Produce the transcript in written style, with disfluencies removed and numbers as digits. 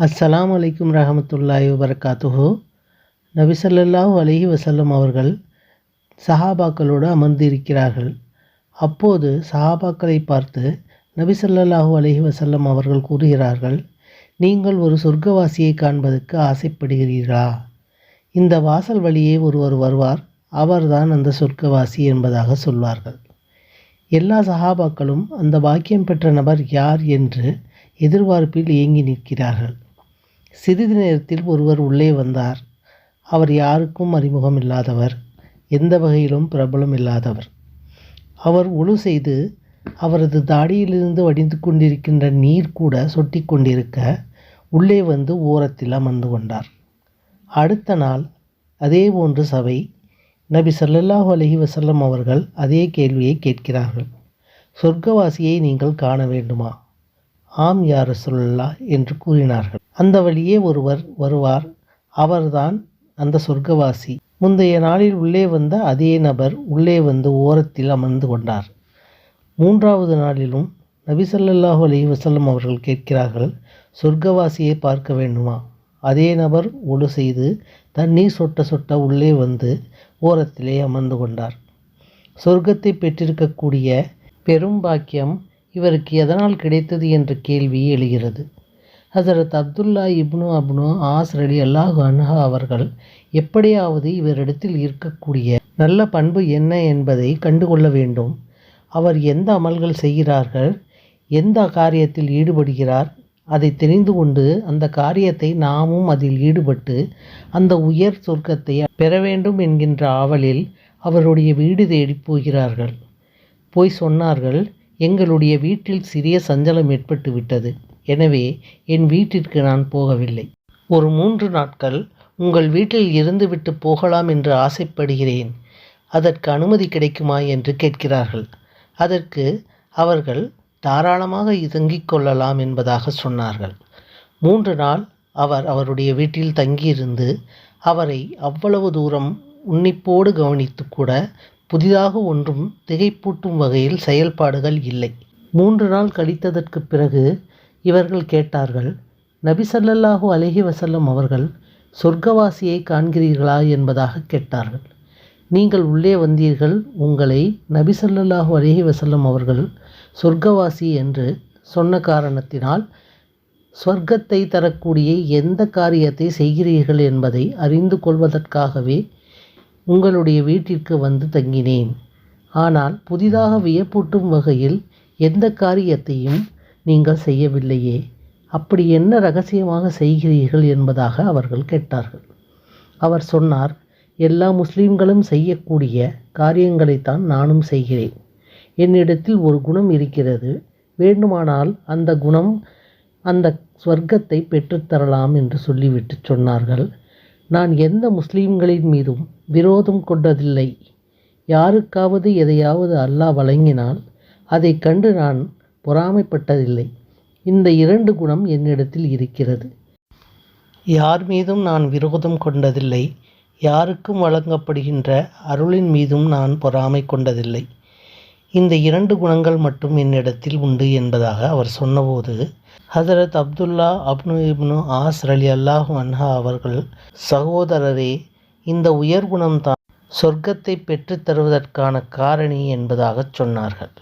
அஸ்ஸலாமு அலைக்கும் ரஹமத்துல்லாஹி வபரகாத்துஹு. நபி ஸல்லல்லாஹு அலைஹி வஸல்லம் அவர்கள் சஹாபாக்களோடு அமர்ந்திருக்கிறார்கள். அப்போது சஹாபாக்களை பார்த்து நபி ஸல்லல்லாஹு அலைஹி வஸல்லம் அவர்கள் கூறுகிறார்கள், நீங்கள் ஒரு சொர்க்கவாசியை காண்பதற்கு ஆசைப்படுகிறீர்களா? இந்த வாசல் வழியே ஒருவர் வருவார், அவர்தான் அந்த சொர்க்கவாசி என்பதாக சொல்வார்கள். எல்லா சஹாபாக்களும் அந்த பாக்கியம் பெற்ற நபர் யார் என்று எதிர்பார்ப்பில் ஏங்கி நிற்கிறார்கள். சிறிது நேரத்தில் ஒருவர் உள்ளே வந்தார். அவர் யாருக்கும் அறிமுகம் இல்லாதவர், எந்த வகையிலும் பிரபலம் இல்லாதவர். அவர் ஒழு செய்து அவரது தாடியிலிருந்து வடிந்து கொண்டிருக்கின்ற நீர் கூட சொட்டி கொண்டிருக்க உள்ளே வந்து ஓரத்தில் அமர்ந்து கொண்டார். அடுத்த நாள் அதே போன்று சபை. நபி ஸல்லல்லாஹு அலைஹி வஸல்லம் அவர்கள் அதே கேள்வியை கேட்கிறார்கள். சொர்க்கவாசியை நீங்கள் காண வேண்டுமா? ஆம் யா ரசூலல்லாஹ் என்று கூறினார்கள். அந்த வழியே ஒருவர் வருவார், அவர்தான் அந்த சொர்க்கவாசி. முந்தைய நாளில் உள்ளே வந்த அதே நபர் உள்ளே வந்து ஓரத்தில் அமர்ந்து கொண்டார். மூன்றாவது நாளிலும் நபி ஸல்லல்லாஹு அலைஹி வஸல்லம் அவர்கள் கேட்கிறார்கள், சொர்க்கவாசியை பார்க்க வேண்டுமா? அதே நபர் ஒழு செய்து தண்ணீர் சொட்ட சொட்ட உள்ளே வந்து ஓரத்திலே அமர்ந்து கொண்டார். சொர்க்கத்தை பெற்றிருக்கக்கூடிய பெரும் பாக்கியம் இவருக்கு எதனால் கிடைத்தது என்ற கேள்வி எழுகிறது. ஹஸரத் அப்துல்லா இப்னு ஆஸ் ரலியல்லாஹு அன்ஹு அவர்கள் எப்படியாவது இவரிடத்தில் இருக்கக்கூடிய நல்ல பண்பு என்ன என்பதை கண்டுகொள்ள வேண்டும். அவர் எந்த அமல்கள் செய்கிறார்கள், எந்த காரியத்தில் ஈடுபடுகிறார், அதை தெரிந்து கொண்டு அந்த காரியத்தை நாமும் அதில் ஈடுபட்டு அந்த உயர் சொர்க்கத்தை பெற வேண்டும் என்கின்ற ஆவலில் அவருடைய வீடு தேடி போகிறார்கள். போய் சொன்னார்கள், எங்களுடைய வீட்டில் சிறிய சஞ்சலம் ஏற்பட்டு விட்டது, எனவே என் வீட்டிற்கு நான் போகவில்லை. ஒரு 3 நாட்கள் உங்கள் வீட்டில் இருந்துவிட்டு போகலாம் என்று ஆசைப்படுகிறேன், அதற்கு அனுமதி கிடைக்குமா என்று கேட்கிறார்கள். அதற்கு அவர்கள் தாராளமாக தங்கிக் கொள்ளலாம் என்பதாக சொன்னார்கள். 3 நாள் அவர் அவருடைய வீட்டில் தங்கியிருந்து அவரை அவ்வளவு தூரம் உன்னிப்போடு கவனித்து கூட புதிதாக ஒன்றும் திகைப்பூட்டும் வகையில் செயல்பாடுகள் இல்லை. 3 நாள் கழித்ததற்கு பிறகு இவர்கள் கேட்டார்கள், நபி ஸல்லல்லாஹு அலைஹி வஸல்லம் அவர்கள் சொர்க்கவாசியை காண்கிறீர்களா என்பதாக கேட்டார்கள். நீங்கள் உள்ளே வந்தீர்கள், உங்களை நபி ஸல்லல்லாஹு அலைஹி வஸல்லம் அவர்கள் சொர்க்கவாசி என்று சொன்ன காரணத்தினால் சொர்க்கத்தை தரக்கூடிய எந்த காரியத்தை செய்கிறீர்கள் என்பதை அறிந்து கொள்வதற்காகவே உங்களுடைய வீட்டிற்கு வந்து தங்கினேன். ஆனால் புதிதாக வியப்பூட்டும் வகையில் எந்த காரியத்தையும் நீங்கள் செய்யவில்லையே, அப்படி என்ன ரகசியமாக செய்கிறீர்கள் என்பதாக அவர்கள் கேட்டார்கள். அவர் சொன்னார், எல்லா முஸ்லீம்களும் செய்யக்கூடிய காரியங்களைத்தான் நானும் செய்கிறேன். என்னிடத்தில் ஒரு குணம் இருக்கிறது, வேண்டுமானால் அந்த குணம் அந்த ஸ்வர்க்கத்தை பெற்றுத்தரலாம் என்று சொல்லிவிட்டு சொன்னார்கள், நான் எந்த முஸ்லீம்களின் மீதும் விரோதம் கொண்டதில்லை. யாருக்காவது எதையாவது அல்லாஹ் வழங்கினால் அதை கண்டு நான் பொறாமைப்பட்டதில்லை. இந்த 2 குணம் என்னிடத்தில் இருக்கிறது. யார் மீதும் நான் விரோதம் கொண்டதில்லை, யாருக்கும் வழங்கப்படுகின்ற அருளின் மீதும் நான் பொறாமை கொண்டதில்லை. இந்த 2 குணங்கள் மட்டும் என்னிடத்தில் உண்டு என்பதாக அவர் சொன்னபோது ஹஸரத் அப்துல்லா இப்னு ஆஸ் ரலியல்லாஹு அன்ஹு அவர்கள், சகோதரரே, இந்த உயர்குணம்தான் சொர்க்கத்தை பெற்றுத் தருவதற்கான காரணி என்பதாக சொன்னார்கள்.